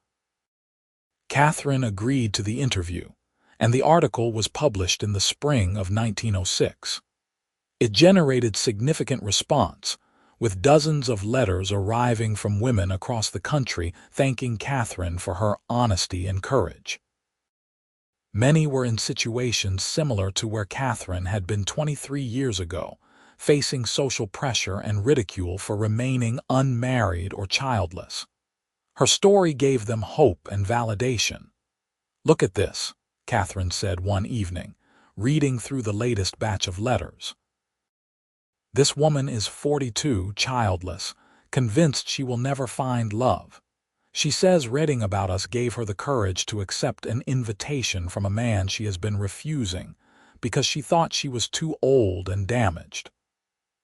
Katherine agreed to the interview, and the article was published in the spring of 1906. It generated significant response, with dozens of letters arriving from women across the country thanking Katherine for her honesty and courage. Many were in situations similar to where Katherine had been 23 years ago, facing social pressure and ridicule for remaining unmarried or childless. Her story gave them hope and validation. "Look at this," Katherine said one evening, reading through the latest batch of letters. "This woman is 42, childless, convinced she will never find love. She says reading about us gave her the courage to accept an invitation from a man she has been refusing because she thought she was too old and damaged."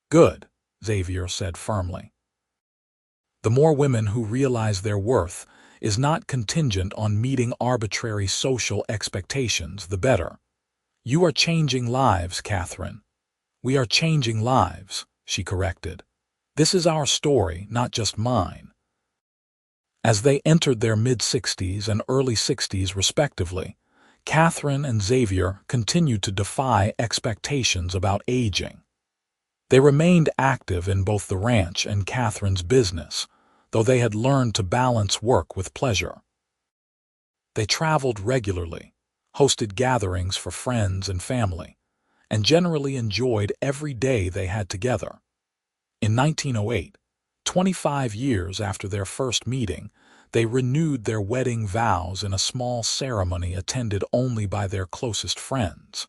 "Good," Xavier said firmly. "The more women who realize their worth is not contingent on meeting arbitrary social expectations, the better. You are changing lives, Katherine." "We are changing lives," she corrected. "This is our story, not just mine." As they entered their mid-60s and early 60s respectively, Katherine and Xavier continued to defy expectations about aging. They remained active in both the ranch and Katherine's business, though they had learned to balance work with pleasure. They traveled regularly, hosted gatherings for friends and family, and generally enjoyed every day they had together. In 1908, 25 years after their first meeting, they renewed their wedding vows in a small ceremony attended only by their closest friends.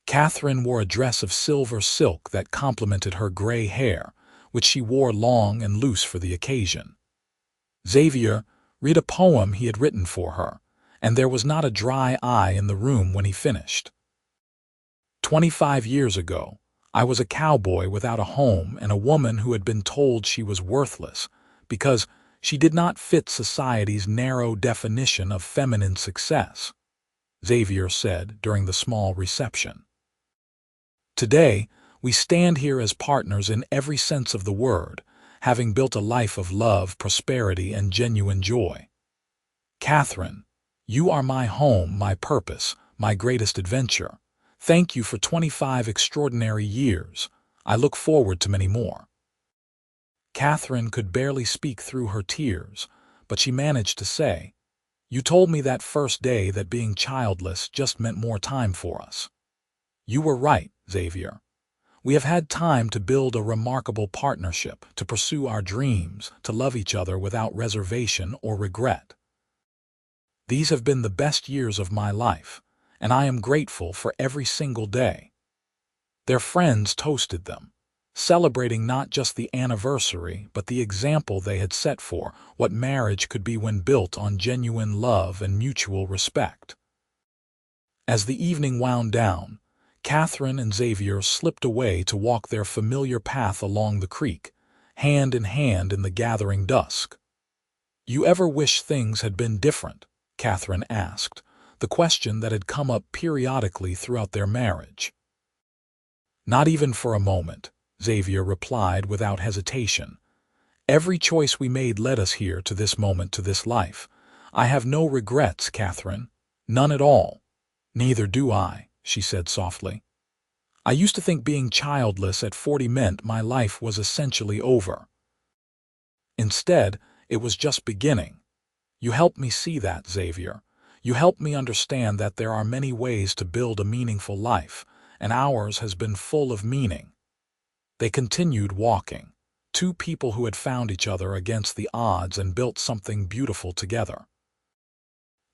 Katherine wore a dress of silver silk that complemented her gray hair, which she wore long and loose for the occasion. Xavier read a poem he had written for her, and there was not a dry eye in the room when he finished. "25 years ago, I was a cowboy without a home and a woman who had been told she was worthless because she did not fit society's narrow definition of feminine success," Xavier said during the small reception. "Today, we stand here as partners in every sense of the word, having built a life of love, prosperity, and genuine joy. Katherine, you are my home, my purpose, my greatest adventure. Thank you for 25 extraordinary years. I look forward to many more." Katherine could barely speak through her tears, but she managed to say, "You told me that first day that being childless just meant more time for us. You were right, Xavier. We have had time to build a remarkable partnership, to pursue our dreams, to love each other without reservation or regret. These have been the best years of my life, and I am grateful for every single day." Their friends toasted them, celebrating not just the anniversary but the example they had set for what marriage could be when built on genuine love and mutual respect. As the evening wound down, Katherine and Xavier slipped away to walk their familiar path along the creek, hand in hand in the gathering dusk. "You ever wish things had been different?" Katherine asked, the question that had come up periodically throughout their marriage. "Not even for a moment," Xavier replied without hesitation. "Every choice we made led us here to this moment, to this life. I have no regrets, Katherine. None at all. Neither do I, she said softly. I used to think being childless at 40 meant my life was essentially over. Instead, it was just beginning. You helped me see that, Xavier. You helped me understand that there are many ways to build a meaningful life, and ours has been full of meaning. They continued walking, two people who had found each other against the odds and built something beautiful together.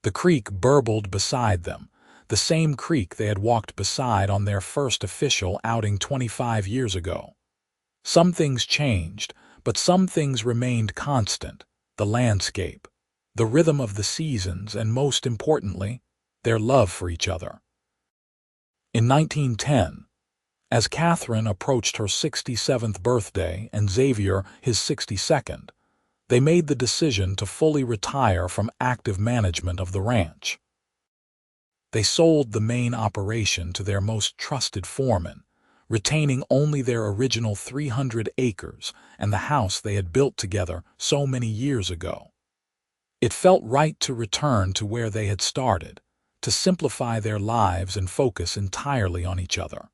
The creek burbled beside them, the same creek they had walked beside on their first official outing 25 years ago. Some things changed, but some things remained constant: the landscape, the rhythm of the seasons, and most importantly, their love for each other. In 1910, as Katherine approached her 67th birthday and Xavier his 62nd, they made the decision to fully retire from active management of the ranch. They sold the main operation to their most trusted foreman, retaining only their original 300 acres and the house they had built together so many years ago. It felt right to return to where they had started, to simplify their lives and focus entirely on each other.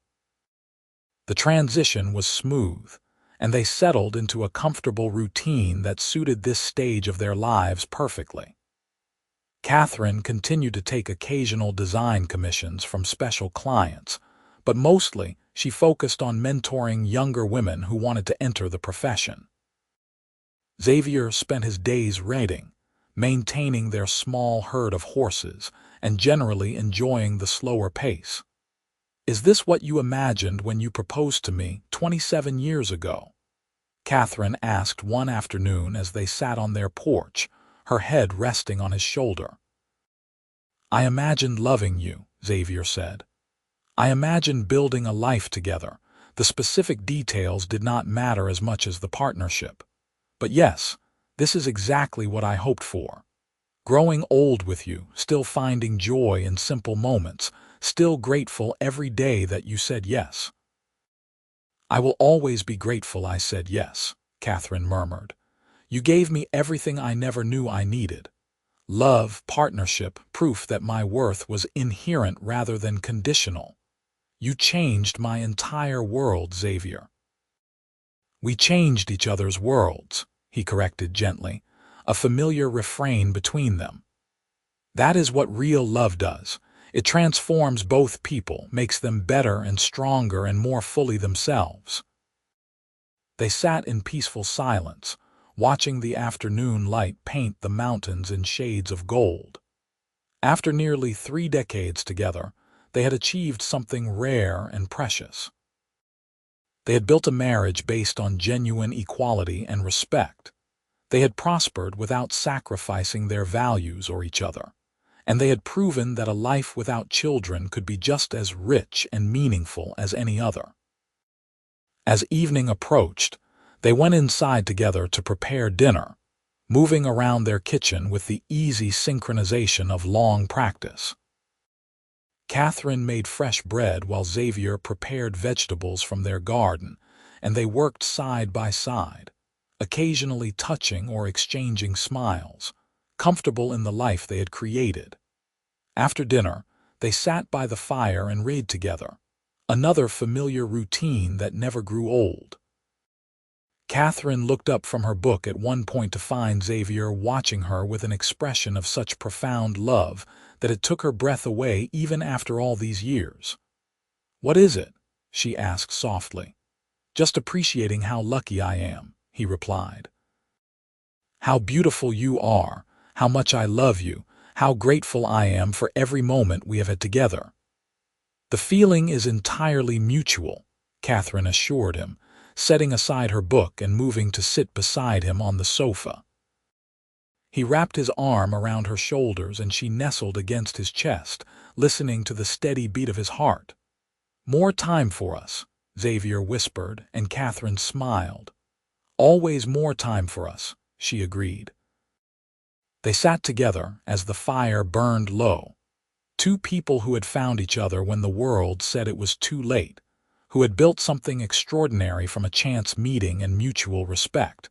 The transition was smooth, and they settled into a comfortable routine that suited this stage of their lives perfectly. Katherine continued to take occasional design commissions from special clients, but mostly she focused on mentoring younger women who wanted to enter the profession. Xavier spent his days raiding, maintaining their small herd of horses, and generally enjoying the slower pace. "Is this what you imagined when you proposed to me 27 years ago?" Katherine asked one afternoon as they sat on their porch, her head resting on his shoulder. "I imagined loving you," Xavier said. "I imagined building a life together. The specific details did not matter as much as the partnership. But yes, this is exactly what I hoped for. Growing old with you, still finding joy in simple moments, still grateful every day that you said yes." "I will always be grateful I said yes," Katherine murmured. "You gave me everything I never knew I needed. Love, partnership, proof that my worth was inherent rather than conditional. You changed my entire world, Xavier." "We changed each other's worlds," he corrected gently, a familiar refrain between them. "That is what real love does. It transforms both people, makes them better and stronger and more fully themselves." They sat in peaceful silence, watching the afternoon light paint the mountains in shades of gold. After nearly 3 decades together, they had achieved something rare and precious. They had built a marriage based on genuine equality and respect. They had prospered without sacrificing their values or each other. And they had proven that a life without children could be just as rich and meaningful as any other. As evening approached, they went inside together to prepare dinner, moving around their kitchen with the easy synchronization of long practice. Katherine made fresh bread while Xavier prepared vegetables from their garden, and they worked side by side, occasionally touching or exchanging smiles, comfortable in the life they had created. After dinner, they sat by the fire and read together, another familiar routine that never grew old. Katherine looked up from her book at one point to find Xavier watching her with an expression of such profound love that it took her breath away even after all these years. "What is it?" she asked softly. "Just appreciating how lucky I am," he replied. "How beautiful you are, how much I love you, how grateful I am for every moment we have had together." "The feeling is entirely mutual," Katherine assured him, setting aside her book and moving to sit beside him on the sofa. He wrapped his arm around her shoulders and she nestled against his chest, listening to the steady beat of his heart. "More time for us," Xavier whispered, and Katherine smiled. "Always more time for us," she agreed. They sat together as the fire burned low. Two people who had found each other when the world said it was too late, who had built something extraordinary from a chance meeting and mutual respect,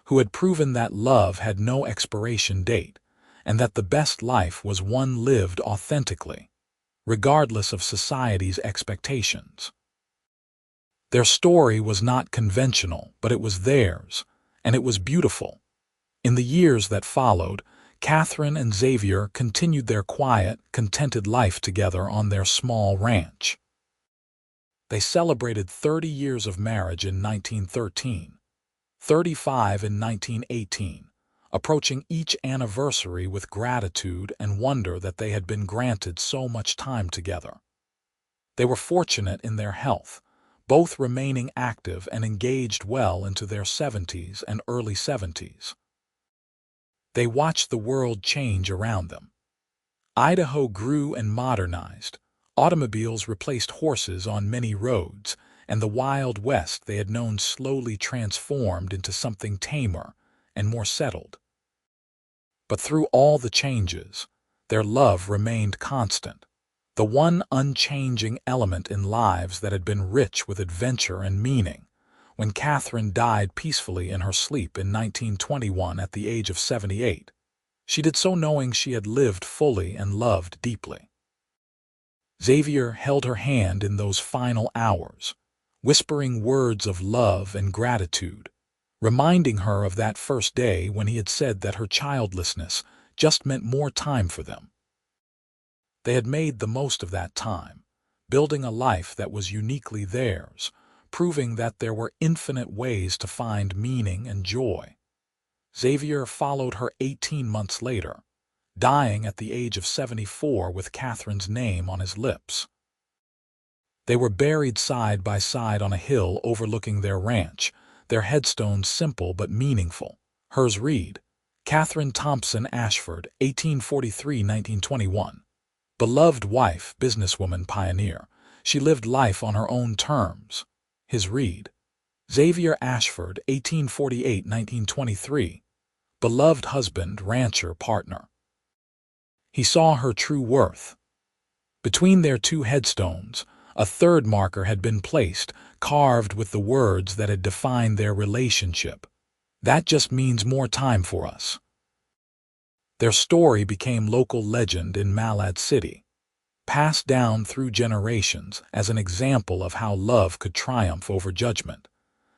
who had proven that love had no expiration date, and that the best life was one lived authentically, regardless of society's expectations. Their story was not conventional, but it was theirs, and it was beautiful. In the years that followed, Katherine and Xavier continued their quiet, contented life together on their small ranch. They celebrated 30 years of marriage in 1913, 35 in 1918, approaching each anniversary with gratitude and wonder that they had been granted so much time together. They were fortunate in their health, both remaining active and engaged well into their 70s and early 70s. They watched the world change around them. Idaho grew and modernized. Automobiles replaced horses on many roads, and the Wild West they had known slowly transformed into something tamer and more settled. But through all the changes, their love remained constant, the one unchanging element in lives that had been rich with adventure and meaning. When Katherine died peacefully in her sleep in 1921 at the age of 78, she did so knowing she had lived fully and loved deeply. Xavier held her hand in those final hours, whispering words of love and gratitude, reminding her of that first day when he had said that her childlessness just meant more time for them. They had made the most of that time, building a life that was uniquely theirs, proving that there were infinite ways to find meaning and joy. Xavier followed her 18 months later, dying at the age of 74 with Katherine's name on his lips. They were buried side by side on a hill overlooking their ranch, their headstones simple but meaningful. Hers read, Katherine Thompson Ashford, 1843–1921. Beloved wife, businesswoman, pioneer. She lived life on her own terms. His read, Xavier Ashford, 1848–1923. Beloved husband, rancher, partner. He saw her true worth. Between their two headstones, a third marker had been placed, carved with the words that had defined their relationship. That just means more time for us. Their story became local legend in Malad City, passed down through generations as an example of how love could triumph over judgment,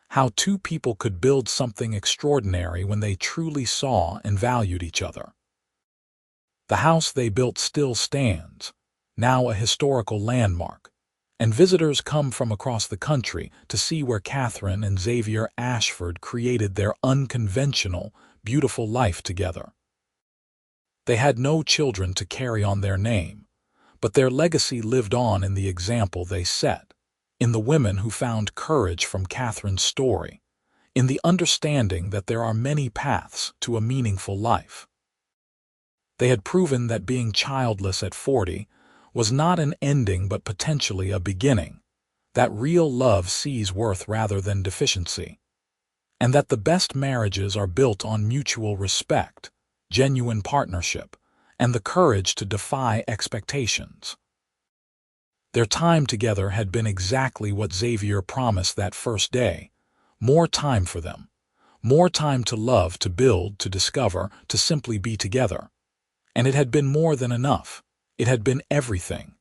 how two people could build something extraordinary when they truly saw and valued each other. The house they built still stands, now a historical landmark, and visitors come from across the country to see where Katherine and Xavier Ashford created their unconventional, beautiful life together. They had no children to carry on their name, but their legacy lived on in the example they set, in the women who found courage from Katherine's story, in the understanding that there are many paths to a meaningful life. They had proven that being childless at 40 was not an ending but potentially a beginning, that real love sees worth rather than deficiency, and that the best marriages are built on mutual respect, genuine partnership, and the courage to defy expectations. Their time together had been exactly what Xavier promised that first day, more time for them, more time to love, to build, to discover, to simply be together. And it had been more than enough. It had been everything.